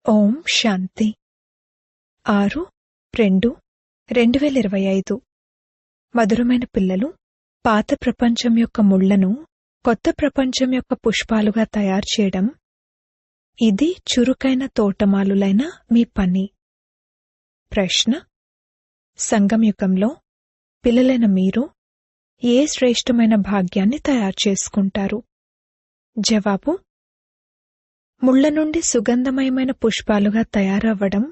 ఓం శాంతి 6-2-2025 మధురమైన పిల్లలు, పాత ప్రపంచం యొక్క ముళ్లను కొత్త ప్రపంచం యొక్క పుష్పాలుగా తయారు చేయడం, ఇది చురుకైన తోటమాలులైన మీ పని. ప్రశ్న: సంగమయుగంలో పిల్లలైన మీరు ఏ శ్రేష్టమైన భాగ్యాన్ని తయారు చేసుకుంటారు? జవాబు: ముళ్ల నుండి సుగంధమయమైన పుష్పాలుగా తయారవ్వడం,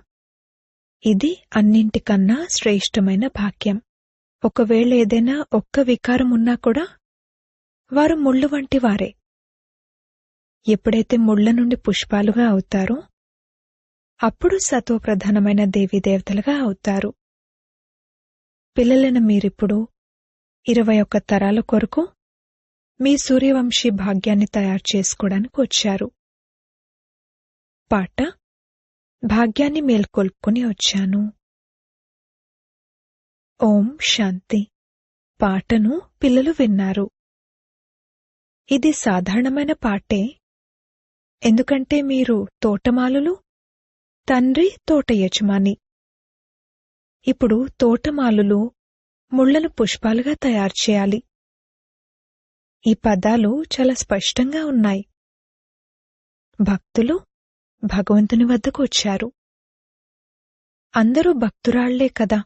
ఇది అన్నింటికన్నా శ్రేష్టమైన భాగ్యం. ఒకవేళ ఏదైనా ఒక్క వికారం ఉన్నా కూడా వారు ముళ్ళు వంటి వారే. ఎప్పుడైతే ముళ్ల నుండి పుష్పాలుగా అవుతారో అప్పుడు సత్వప్రధానమైన దేవీదేవతలుగా అవుతారు. పిల్లలైన మీరిప్పుడు 21 తరాల కొరకు మీ సూర్యవంశీ భాగ్యాన్ని తయారు చేసుకోవడానికి వచ్చారు. పాట: భాగ్యాన్ని మేల్కొల్పుకుని వచ్చాను. ఓం శాంతి. పాటను పిల్లలు విన్నారు. ఇది సాధారణమైన పాటే, ఎందుకంటే మీరు తోటమాలులు, తండ్రి తోట యజమాని. ఇప్పుడు తోటమాలులు ముళ్లను పుష్పాలుగా తయారు చేయాలి. ఈ పదాలు చాలా స్పష్టంగా ఉన్నాయి. భక్తులు భగవంతుని వద్దకు వచ్చారు. అందరూ భక్తురాళ్లే కదా.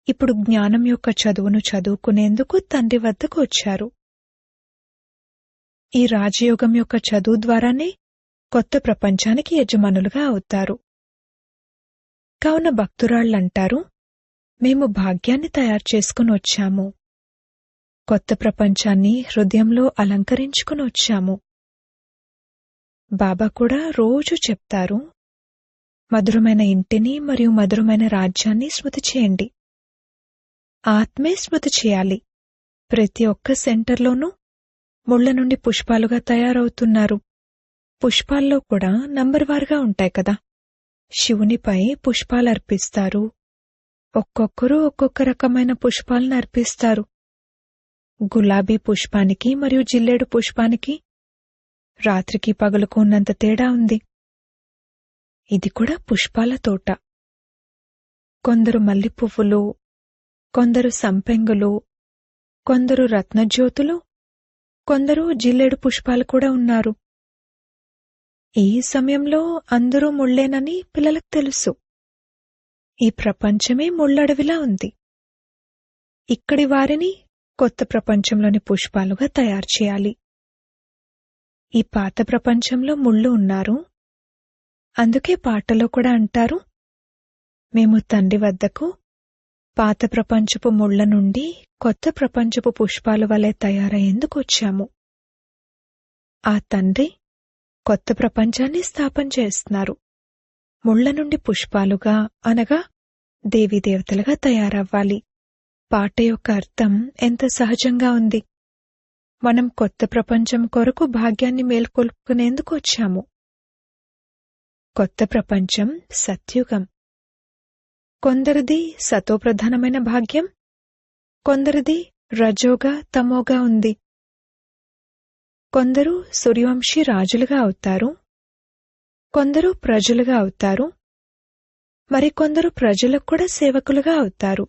ఇప్పుడు జ్ఞానం యొక్క చదువును చదువుకునేందుకు తండ్రి వద్దకు వచ్చారు. ఈ రాజయోగం యొక్క చదువు ద్వారానే కొత్త ప్రపంచానికి యజమానులుగా అవుతారు. కావున భక్తురాళ్లంటారు, మేము భాగ్యాన్ని తయారు చేసుకుని వచ్చాము, కొత్త ప్రపంచాన్ని హృదయంలో అలంకరించుకుని వచ్చాము. బాబా కూడా రోజూ చెప్తారు, మధురమైన ఇంటిని మరియు మధురమైన రాజ్యాన్ని స్మృతి చేయండి. ఆత్మే స్మృతి చేయాలి. ప్రతి ఒక్క సెంటర్లోనూ ముళ్ల నుండి పుష్పాలుగా తయారవుతున్నారు. పుష్పాల్లో కూడా నంబర్వారుగా ఉంటాయి కదా. శివునిపై పుష్పాలు అర్పిస్తారు. ఒక్కొక్కరు ఒక్కొక్క రకమైన పుష్పాలను అర్పిస్తారు. గులాబీ పుష్పానికి మరియు జిల్లేడు పుష్పానికి రాత్రికి పగలుకు ఉన్నంత తేడా ఉంది. ఇది కూడా పుష్పాల తోట. కొందరు మల్లి పువ్వులు, కొందరు సంపెంగులు, కొందరు రత్నజ్యోతులు, కొందరు జిల్లేడు పుష్పాలు కూడా ఉన్నారు. ఈ సమయంలో అందరూ ముళ్లేనని పిల్లలకు తెలుసు. ఈ ప్రపంచమే ముళ్లడవిలా ఉంది. ఇక్కడి వారిని కొత్త ప్రపంచంలోని పుష్పాలుగా తయారు చేయాలి. ఈ పాత ప్రపంచంలో ముళ్ళు ఉన్నారు. అందుకే పాటలో కూడా అంటారు, మేము తండ్రి వద్దకు పాత ప్రపంచపు ముళ్ల నుండి కొత్త ప్రపంచపు పుష్పాల వలె తయారయ్యేందుకు వచ్చాము. ఆ తండ్రి కొత్త ప్రపంచాన్ని స్థాపన చేస్తున్నారు. ముళ్ల నుండి పుష్పాలుగా అనగా దేవీదేవతలుగా తయారవ్వాలి. పాట యొక్క అర్థం ఎంత సహజంగా ఉంది. మనం కొత్త ప్రపంచం కొరకు భాగ్యాన్ని మేల్కొల్పుకునేందుకు వచ్చాము. కొత్త ప్రపంచం సత్యుగం. కొందరిది సతోప్రధానమైన భాగ్యం, కొందరిది రజోగా తమోగా ఉంది. కొందరు సూర్యవంశీ రాజులుగా అవుతారు, కొందరు ప్రజలుగా అవుతారు, మరికొందరు ప్రజలకు కూడా సేవకులుగా అవుతారు.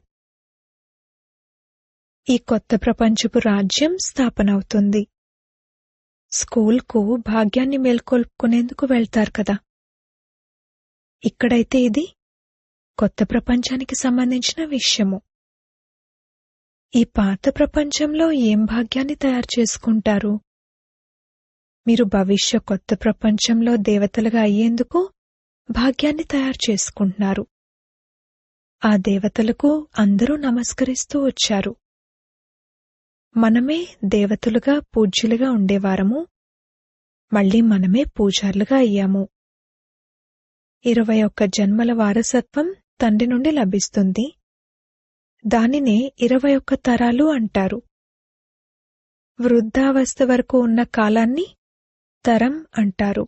ఈ కొత్త ప్రపంచపు రాజ్యం స్థాపనవుతుంది. స్కూల్కు భాగ్యాన్ని మేల్కొల్పుకునేందుకు వెళ్తారు కదా. ఇక్కడైతే ఇది కొత్త ప్రపంచానికి సంబంధించిన విషయము. ఈ పాత ప్రపంచంలో ఏం భాగ్యాన్ని తయారు చేసుకుంటారు? మీరు భవిష్య కొత్త ప్రపంచంలో దేవతలుగా అయ్యేందుకు భాగ్యాన్ని తయారు చేసుకుంటున్నారు. ఆ దేవతలకు అందరూ నమస్కరిస్తూ వచ్చారు. మనమే దేవతలుగా పూజ్యులుగా ఉండేవారము, మళ్లీ మనమే పూజారులుగా అయ్యాము. 21 జన్మల వారసత్వం తండ్రి నుండి లభిస్తుంది. దానినే 21 తరాలు అంటారు. వృద్ధావస్థ వరకు ఉన్న కాలాన్ని తరం అంటారు.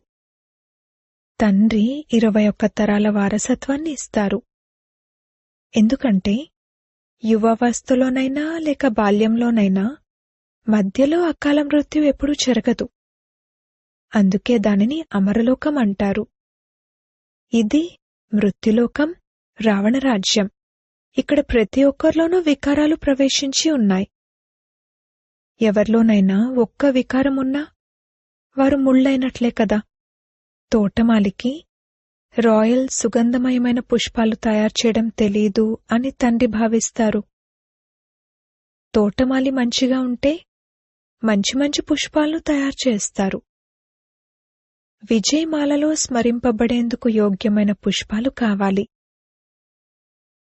తండ్రి 21 తరాల వారసత్వాన్ని ఇస్తారు. ఎందుకంటే యువావస్థలోనైనా లేక బాల్యంలోనైనా మధ్యలో అకాల మృత్యు ఎప్పుడూ జరగదు. అందుకే దానిని అమరలోకం అంటారు. ఇది మృత్యులోకం, రావణరాజ్యం. ఇక్కడ ప్రతి ఒక్కరిలోనూ వికారాలు ప్రవేశించి ఉన్నాయి. ఎవరిలోనైనా ఒక్క వికారమున్నా వారు ముళ్ళైనట్లే కదా. తోటమాలికి రాయల్ సుగంధమయమైన పుష్పాలు తయారు చేయడం తెలీదు అని తండ్రి భావిస్తారు. తోటమాలి మంచిగా ఉంటే మంచి మంచి పుష్పాలను తయారు చేస్తారు. విజయమాలలో స్మరింపబడేందుకు యోగ్యమైన పుష్పాలు కావాలి.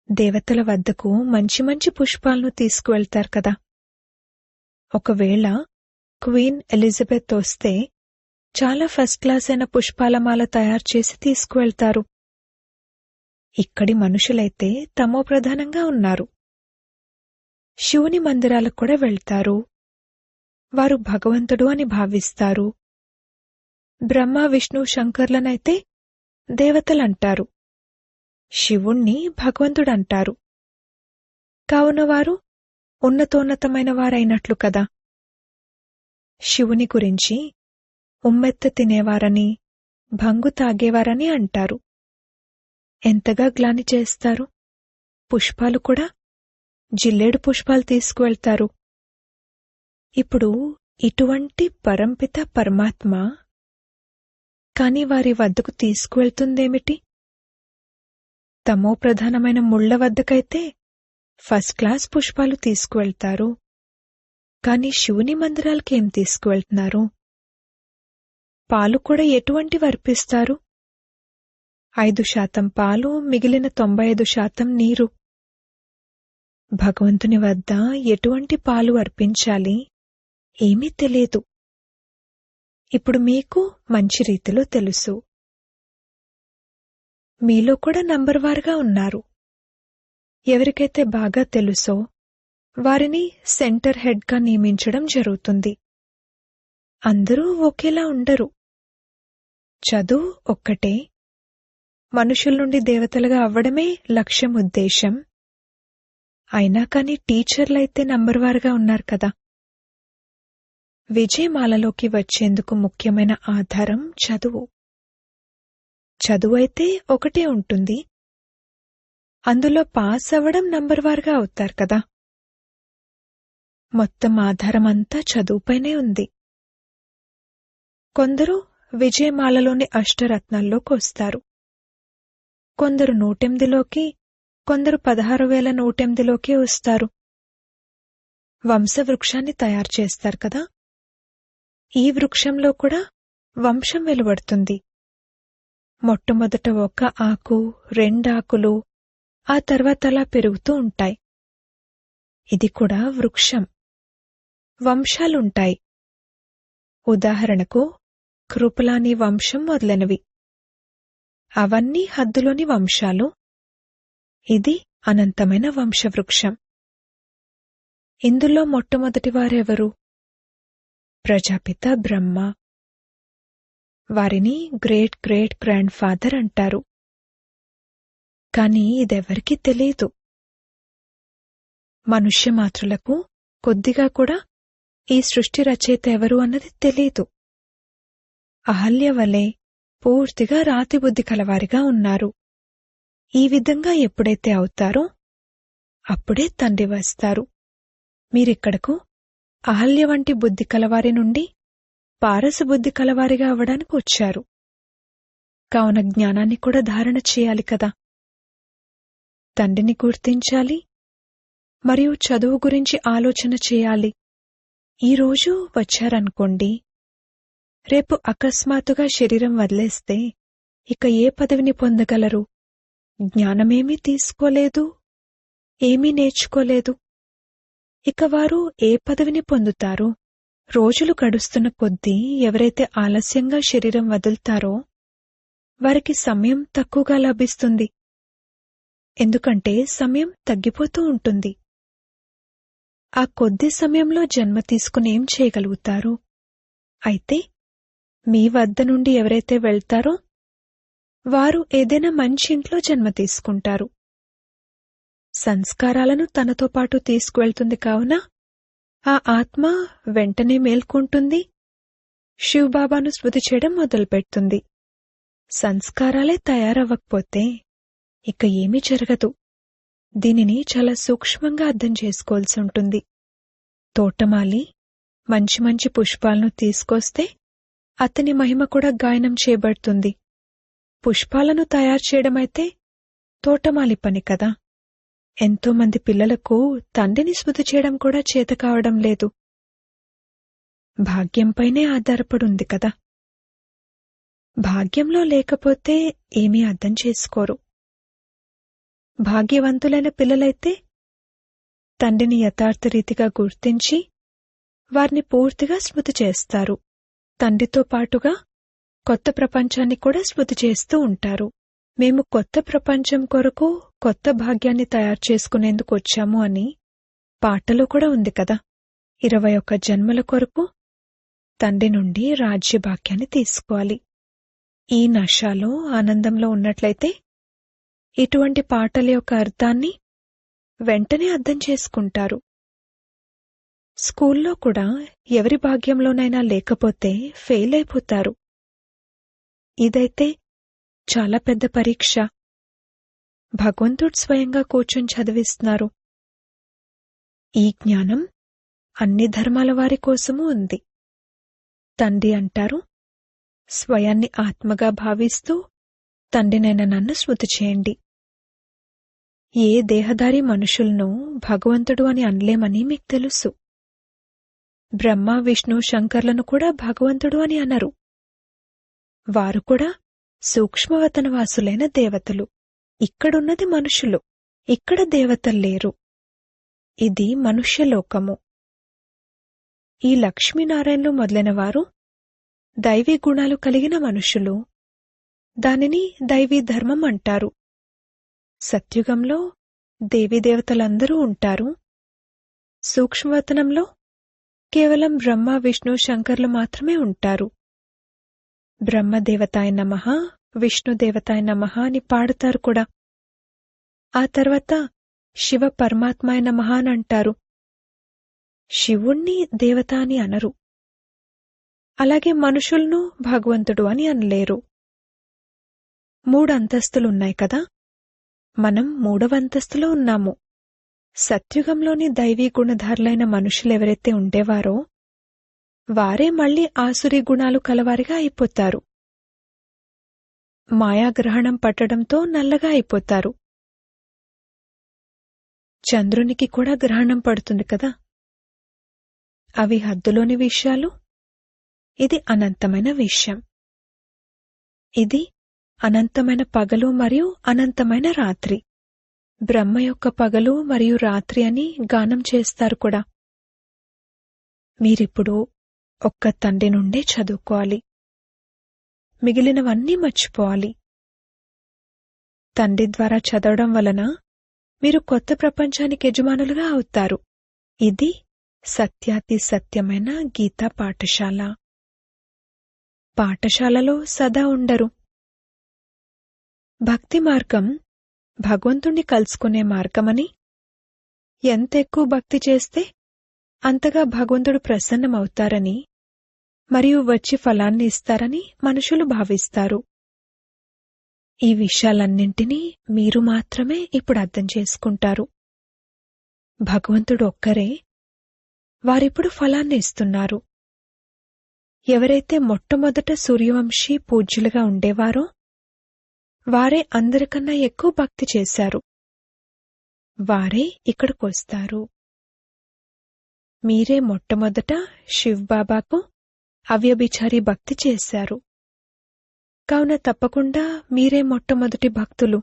దేవతల వద్దకు మంచి మంచి పుష్పాలను తీసుకువెళ్తారు కదా. ఒకవేళ క్వీన్ ఎలిజబెత్ వస్తే చాలా ఫస్ట్ క్లాస్ అయిన పుష్పాలమాల తయారు చేసి తీసుకువెళ్తారు. ఇక్కడి మనుషులైతే తమో ప్రధానంగా ఉన్నారు. శివుని మందిరాలకు కూడా వెళ్తారు. వారు భగవంతుడు అని భావిస్తారు. బ్రహ్మ, విష్ణు, శంకర్లనైతే దేవతలంటారు. శివుణ్ణి భగవంతుడంటారు. కావున వారు ఉన్నతోన్నతమైన వారైనట్లు కదా. శివుని గురించి ఉమ్మెత్త తినేవారని, భంగు తాగేవారని అంటారు. ఎంతగా గ్లాని చేస్తారు. పుష్పాలు కూడా జిల్లేడు పుష్పాలు తీసుకువెళ్తారు. ఇప్పుడు ఇటువంటి పరంపిత పరమాత్మ కాని వారి వద్దకు తీసుకువెళ్తుందేమిటి? తమో ప్రధానమైన ముళ్ల వద్దకైతే ఫస్ట్ క్లాస్ పుష్పాలు తీసుకువెళ్తారు. కాని శివుని మందిరాలకేం తీసుకువెళ్తున్నారు? పాలు కూడా ఎటువంటి వర్పిస్తారు? 5% పాలు, మిగిలిన 95% నీరు. భగవంతుని వద్ద ఎటువంటి పాలు అర్పించాలి ఏమీ తెలియదు. ఇప్పుడు మీకు మంచి రీతిలో తెలుసు. మీలో కూడా నంబర్వారుగా ఉన్నారు. ఎవరికైతే బాగా తెలుసో వారిని సెంటర్ హెడ్గా నియమించడం జరుగుతుంది. అందరూ ఒకేలా ఉండరు. చదువు ఒక్కటే. మనుషుల నుండి దేవతలుగా అవ్వడమే లక్ష్యం, ఉద్దేశం. అయినా కాని టీచర్లైతే నంబర్వారుగా ఉన్నారు కదా. విజయమాలలోకి వచ్చేందుకు ముఖ్యమైన ఆధారం చదువు. చదువైతే ఒకటే ఉంటుంది. అందులో పాస్ అవ్వడం నంబర్వారుగా అవుతారు కదా. మొత్తం ఆధారమంతా చదువుపైనే ఉంది. కొందరు విజయమాలలోని అష్టరత్నాల్లోకి వస్తారు. కొందరు 108లోకి, కొందరు 16,108లోకి వస్తారు. వంశవృక్షాన్ని తయారు చేస్తారు కదా. ఈ వృక్షంలో కూడా వంశం వెలువడుతుంది. మొట్టమొదట ఒక ఆకు, 2 ఆకులు, ఆ తర్వాత అలా పెరుగుతూ ఉంటాయి. ఇది కూడా వృక్షం. వంశాలుంటాయి. ఉదాహరణకు కృపలాని వంశం మొదలైనవి. అవన్నీ హద్దులోని వంశాలు. ఇది అనంతమైన వంశవృక్షం. ఇందులో మొట్టమొదటివారెవరు? ప్రజాపిత బ్రహ్మ. వారిని గ్రేట్ గ్రేట్ గ్రాండ్ ఫాదర్ అంటారు. కాని ఇదెవరికీ తెలీదు. మనుష్యమాతృలకు కొద్దిగా కూడా ఈ సృష్టి రచయిత ఎవరు అన్నది తెలీదు. అహల్య వలె పూర్తిగా రాతిబుద్ధి కలవారిగా ఉన్నారు. ఈ విధంగా ఎప్పుడైతే అవుతారో అప్పుడే తండ్రి వస్తారు. మీరిక్కడకు అహల్య వంటి బుద్ధి కలవారి నుండి పారసబుద్ధి కలవారిగా అవ్వడానికి వచ్చారు. కావున జ్ఞానాన్ని కూడా ధారణ చేయాలి కదా. తండ్రిని గుర్తించాలి మరియు చదువు గురించి ఆలోచన చేయాలి. ఈరోజు వచ్చారనుకోండి, రేపు అకస్మాత్తుగా శరీరం వదిలేస్తే ఇక ఏ పదవిని పొందగలరు? జ్ఞానమేమీ తీసుకోలేదు, ఏమీ నేర్చుకోలేదు. ఇక వారు ఏ పదవిని పొందుతారు? రోజులు గడుస్తున్న కొద్దీ ఎవరైతే ఆలస్యంగా శరీరం వదులుతారో వారికి సమయం తక్కువగా లభిస్తుంది. ఎందుకంటే సమయం తగ్గిపోతూ ఉంటుంది. ఆ కొద్ది సమయంలో జన్మ తీసుకుని ఏం చేయగలుగుతారు? అయితే మీ వద్ద నుండి ఎవరైతే వెళ్తారో వారు ఏదైనా మంచి ఇంట్లో జన్మ తీసుకుంటారు. సంస్కారాలను తనతో పాటు తీసుకువెళ్తుంది. కావున ఆ ఆత్మ వెంటనే మేల్కొంటుంది, శివబాబాను స్మృతి చేయడం మొదలుపెడుతుంది. సంస్కారాలే తయారవ్వకపోతే ఇక ఏమీ జరగదు. దీనిని చాలా సూక్ష్మంగా అర్థం చేసుకోవాల్సి ఉంటుంది. తోటమాలి మంచి మంచి పుష్పాలను తీసుకొస్తే అతని మహిమ కూడా గాయనం చేయబడుతుంది. పుష్పాలను తయారు చేయడమైతే తోటమాలి పని కదా. ఎంతోమంది పిల్లలకు తండ్రిని స్మృతి చేయడం కూడా చేత కావడం లేదు. భాగ్యంపైనే ఆధారపడుంది కదా. భాగ్యంలో లేకపోతే ఏమీ అర్థం చేసుకోరు. భాగ్యవంతులైన పిల్లలైతే తండ్రిని యథార్థరీతిగా గుర్తించి వారిని పూర్తిగా స్మృతి చేస్తారు. తండ్రితో పాటుగా కొత్త ప్రపంచాన్ని కూడా స్మృతి చేస్తూ ఉంటారు. మేము కొత్త ప్రపంచం కొరకు కొత్త భాగ్యాన్ని తయారు చేసుకునేందుకు వచ్చాము అని పాటలో కూడా ఉంది కదా. 21 జన్మల కొరకు తండ్రి నుండి రాజ్యభాగ్యాన్ని తీసుకోవాలి. ఈ నశాలో ఆనందంలో ఉన్నట్లయితే ఇటువంటి పాటల యొక్క అర్థాన్ని వెంటనే అర్థం చేసుకుంటారు. స్కూల్లో కూడా ఎవరి భాగ్యంలోనైనా లేకపోతే ఫెయిల్ అయిపోతారు. ఇదైతే చాలా పెద్ద పరీక్ష. భగవంతుడు స్వయంగా కూర్చొని చదివిస్తున్నారు. ఈ జ్ఞానం అన్ని ధర్మాల వారి కోసమూ ఉంది. తండ్రి అంటారు, స్వయాన్ని ఆత్మగా భావిస్తూ తండ్రినైన నన్ను స్మృతి చేయండి. ఏ దేహధారి మనుషులను భగవంతుడు అని అనలేమని మీకు తెలుసు. బ్రహ్మ, విష్ణు, శంకర్లను కూడా భగవంతుడు అని అనరు. వారు కూడా సూక్ష్మవతనవాసులైన దేవతలు. ఇక్కడున్నది మనుషులు, ఇక్కడ దేవతల్లేరు. ఇది మనుష్యలోకము. ఈ లక్ష్మీనారాయణలు మొదలైన వారు దైవీ గుణాలు కలిగిన మనుషులు. దానిని దైవీ ధర్మం అంటారు. సత్యుగంలో దేవీదేవతలందరూ ఉంటారు. సూక్ష్మవతనంలో కేవలం బ్రహ్మ, విష్ణు, శంకర్లు మాత్రమే ఉంటారు. బ్రహ్మదేవతాయ నమః, విష్ణుదేవతాయ నమః అని పాడుతారు కూడా. ఆ తర్వాత శివ పరమాత్మాయ నమః అని అంటారు. శివుణ్ణి దేవత అని అనరు. అలాగే మనుషులను భగవంతుడు అని అనలేరు. 3 అంతస్తులున్నాయి కదా. మనం 3వ అంతస్తులో ఉన్నాము. సత్యుగంలోని దైవీ గుణధారులైన మనుషులెవరైతే ఉండేవారో వారే మళ్లీ ఆసురీ గుణాలు కలవారిగా అయిపోతారు. మాయాగ్రహణం పట్టడంతో నల్లగా అయిపోతారు. చంద్రునికి కూడా గ్రహణం పడుతుంది కదా. అవి హద్దులోని విషయాలు. ఇది అనంతమైన విషయం. ఇది అనంతమైన పగలు మరియు అనంతమైన రాత్రి. బ్రహ్మ యొక్క పగలు మరియు రాత్రి అని గానం చేస్తారు కూడా. మీరిప్పుడు ఒక్క తండ్రి నుండే చదువుకోవాలి. మిగిలినవన్నీ మర్చిపోవాలి. తండ్రి ద్వారా చదవడం వలన మీరు కొత్త ప్రపంచానికి యజమానులుగా అవుతారు. ఇది సత్యాతి సత్యమైన గీతా పాఠశాల. పాఠశాలలో సదా ఉండరు. భక్తి మార్గం భగవంతుణ్ణి కలుసుకునే మార్గమని, ఎంత ఎక్కువ భక్తి చేస్తే అంతగా భగవంతుడు ప్రసన్నమవుతారని మరియు వచ్చి ఫలాన్ని ఇస్తారని మనుషులు భావిస్తారు. ఈ విషయాలన్నింటినీ మీరు మాత్రమే ఇప్పుడు అర్థం చేసుకుంటారు. భగవంతుడు ఒక్కరే. వారిప్పుడు ఫలాన్ని ఇస్తున్నారు. ఎవరైతే మొట్టమొదట సూర్యవంశీ పూజ్యులుగా ఉండేవారో వారే అందరికన్నా ఎక్కువ భక్తి చేశారు. వారే ఇక్కడికొస్తారు. మీరే మొట్టమొదట శివ్బాబాకు అవ్యభిచారి భక్తి చేశారు. కావున తప్పకుండా మీరే మొట్టమొదటి భక్తులు.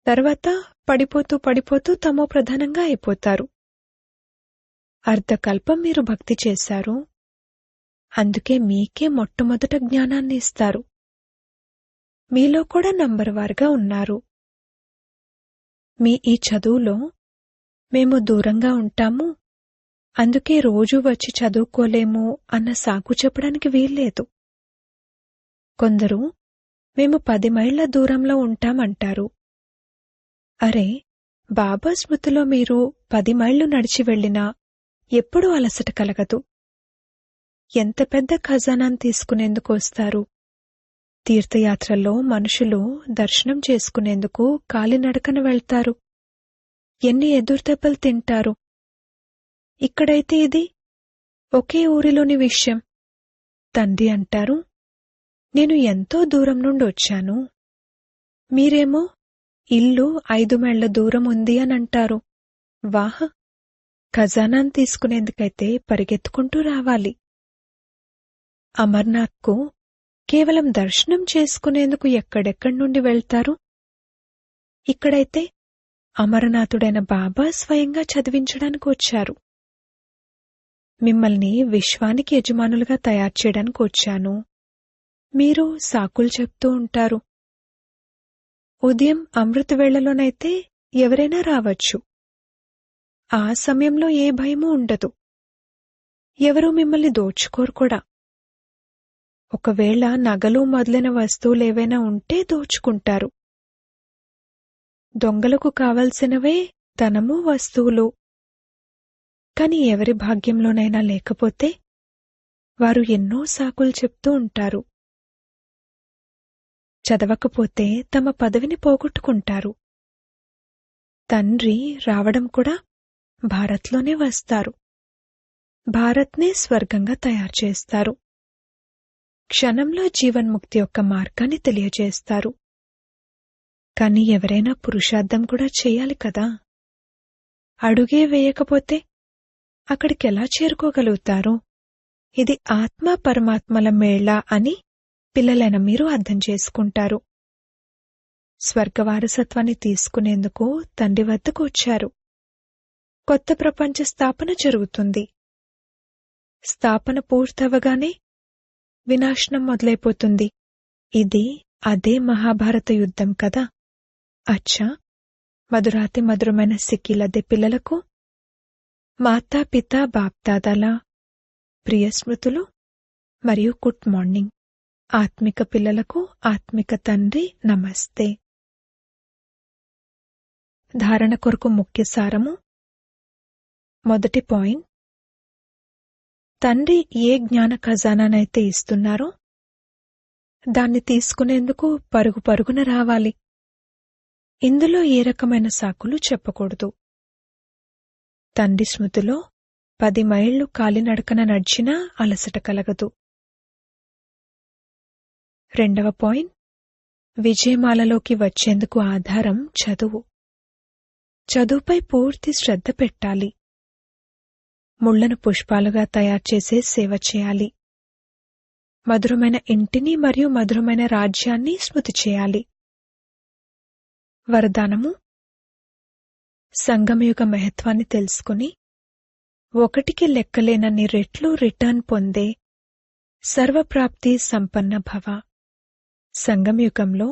తర్వాత పడిపోతూ పడిపోతూ తమో ప్రధానంగా అయిపోతారు. అర్ధకల్పం మీరు భక్తి చేశారు. అందుకే మీకే మొట్టమొదట జ్ఞానాన్ని ఇస్తారు. మీలో కూడా నంబర్వారుగా ఉన్నారు. మీ ఈ చదువులో మేము దూరంగా ఉంటాము, అందుకే రోజూ వచ్చి చదువుకోలేము అన్న సాకు చెప్పడానికి వీల్లేదు. కొందరు మేము 10 మైళ్ల దూరంలో ఉంటామంటారు. అరే, బాబా స్మృతిలో మీరు 10 మైళ్లు నడిచి వెళ్లినా ఎప్పుడూ అలసట కలగదు. ఎంత పెద్ద ఖజానాన్ని తీసుకునేందుకు వస్తారు. తీర్థయాత్రల్లో మనుషులు దర్శనం చేసుకునేందుకు కాలినడకన వెళ్తారు. ఎన్ని ఎదురుదెబ్బలు తింటారు. ఇక్కడైతే ఇది ఒకే ఊరిలోని విషయం. తండ్రి అంటారు, నేను ఎంతో దూరం నుండి వచ్చాను. మీరేమో ఇల్లు 5 మైళ్ల దూరం ఉంది అని అంటారు. వాహ్! ఖజానాను తీసుకునేందుకైతే పరిగెత్తుకుంటూ రావాలి. అమర్నాథ్కు కేవలం దర్శనం చేసుకునేందుకు ఎక్కడెక్కడి నుండి వెళ్తారు. ఇక్కడైతే అమరనాథుడైన బాబా స్వయంగా చదివించడానికి వచ్చారు. మిమ్మల్ని విశ్వానికి యజమానులుగా తయారు చేయడానికి వచ్చాను. మీరు సాకులు చెప్తూ ఉంటారు. ఉదయం అమృత వేళలోనైతే ఎవరైనా రావచ్చు. ఆ సమయంలో ఏ భయమూ ఉండదు. ఎవరూ మిమ్మల్ని దోచుకోరు కూడా. ఒకవేళ నగలు మొదలైన వస్తువులేవైనా ఉంటే దోచుకుంటారు. దొంగలకు కావలసినవే ధనము, వస్తువులు. కాని ఎవరి భాగ్యంలోనైనా లేకపోతే వారు ఎన్నో సాకులు చెప్తూ ఉంటారు. చదవకపోతే తమ పదవిని పోగొట్టుకుంటారు. తండ్రి రావడం కూడా భారత్లోనే వస్తారు. భారత్నే స్వర్గంగా తయారు చేస్తారు. క్షణంలో జీవన్ముక్తి యొక్క మార్గాన్ని తెలియజేస్తారు. కాని ఎవరైనా పురుషార్థం కూడా చేయాలి కదా. అడుగే వేయకపోతే అక్కడికెలా చేరుకోగలుగుతారు? ఇది ఆత్మ పరమాత్మల మేళా అని పిల్లలైన మీరు అర్థం చేసుకుంటారు. స్వర్గవారసత్వాన్ని తీసుకునేందుకు తండ్రి వద్దకు వచ్చారు. కొత్త ప్రపంచ స్థాపన జరుగుతుంది. స్థాపన పూర్తవగానే వినాశనం మొదలైపోతుంది. ఇది అదే మహాభారత యుద్ధం కదా. అచ్చా, మధురాతి మధురమైన సిక్కిలదే పిల్లలకు మాతాపిత బాప్దాదాల ప్రియ స్మృతులు మరియు గుడ్ మార్నింగ్. ఆత్మిక పిల్లలకు ఆత్మిక తండ్రి నమస్తే. ధారణ కొరకు ముఖ్య సారము. మొదటి పాయింట్, తండ్రి ఏ జ్ఞాన ఖజానానైతే ఇస్తున్నారో దాన్ని తీసుకునేందుకు పరుగు పరుగున రావాలి. ఇందులో ఏ రకమైన సాకులు చెప్పకూడదు. తండ్రి స్మృతిలో 10 మైళ్లు కాలినడకన నడిచినా అలసట కలగదు. రెండవ పాయింట్, విజయమాలలోకి వచ్చేందుకు ఆధారం చదువు. చదువుపై పూర్తి శ్రద్ధ పెట్టాలి. ముళ్లను పుష్పాలుగా తయారుచేసే సేవ చేయాలి. మధురమైన ఇంటిని మరియు మధురమైన రాజ్యాన్ని స్మృతి చేయాలి. వరదానము, సంగమయుగ మహత్వాన్ని తెలుసుకుని 1కి లెక్కలేనన్ని రెట్లు రిటర్న్ పొందే సర్వప్రాప్తి సంపన్న భవ. సంగమయుగంలో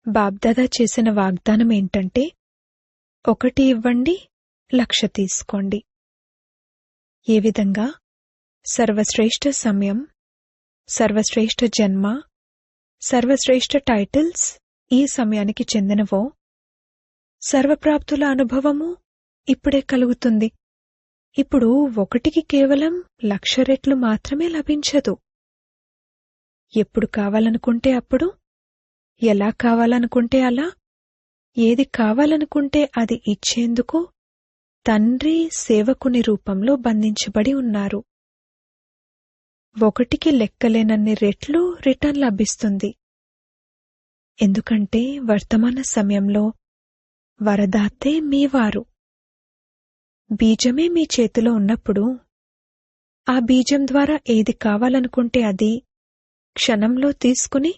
బాబ్దాదా చేసిన వాగ్దానం ఏంటంటే 1 ఇవ్వండి, 1,00,000 తీసుకోండి. ఏ విధంగా సర్వశ్రేష్ఠ సమయం, సర్వశ్రేష్ఠ జన్మ, సర్వశ్రేష్ఠ టైటిల్స్ ఈ సమయానికి చెందినవో, సర్వప్రాప్తుల అనుభవము ఇప్పుడే కలుగుతుంది. ఇప్పుడు 1కి కేవలం 1,00,000 రెట్లు మాత్రమే లభించదు. ఎప్పుడు కావాలనుకుంటే అప్పుడు, ఎలా కావాలనుకుంటే అలా, ఏది కావాలనుకుంటే అది ఇచ్చేందుకు తండ్రి సేవకుని రూపంలో బంధించబడి ఉన్నారు. 1కి లెక్కలేనన్ని రెట్లు రిటర్న్ లభిస్తుంది. ఎందుకంటే వర్తమాన సమయంలో వరదాతే మీవారు. బీజమే మీ చేతిలో ఉన్నప్పుడు ఆ బీజం ద్వారా ఏది కావాలనుకుంటే అది క్షణంలో తీసుకుని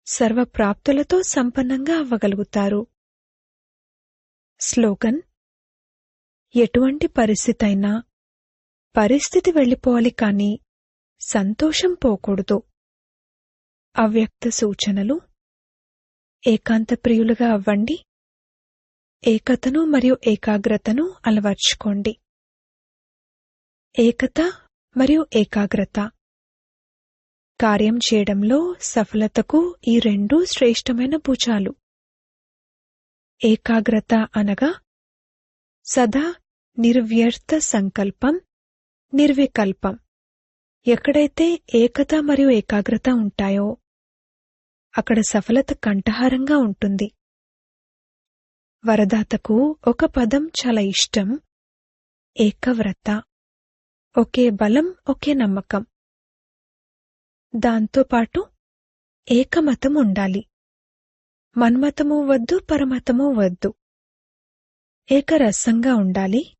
సర్వప్రాప్తులతో సంపన్నంగా అవ్వగలుగుతారు. స్లోగన్, ఎటువంటి పరిస్థితైనా పరిస్థితి వెళ్ళిపోవాలి కాని సంతోషం పోకూడదు. అవ్యక్త సూచనలు. ఏకాంత ప్రియులుగా అవ్వండి. ఏకతను మరియు ఏకాగ్రతను అలవర్చుకోండి. ఏకత మరియు ఏకాగ్రత. కార్యం చేయడంలో సఫలతకు ఈ 2 శ్రేష్టమైన భుజాలు. ఏకాగ్రత అనగా సదా నిర్వ్యర్థ సంకల్పం, నిర్వికల్పం. ఎక్కడైతే ఏకత మరియు ఏకాగ్రత ఉంటాయో అక్కడ సఫలత కంఠహారంగా ఉంటుంది. వరదాతకు ఒక పదం చాలా ఇష్టం, ఏకవ్రత. ఒకే బలం, ఒకే నమ్మకం. దాంతోపాటు ఏకమతం ఉండాలి. మన్మతమూ వద్దు, పరమతమూ వద్దు. ఏకరసంగా ఉండాలి.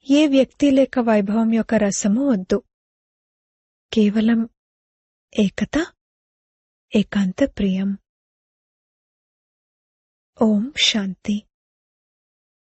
ఏ వ్యక్తి లేక వైభవం యొక్క రసమూ వద్దు. కేవలం ఏకత, ఏకాంత ప్రియం. ఓం శాంతి.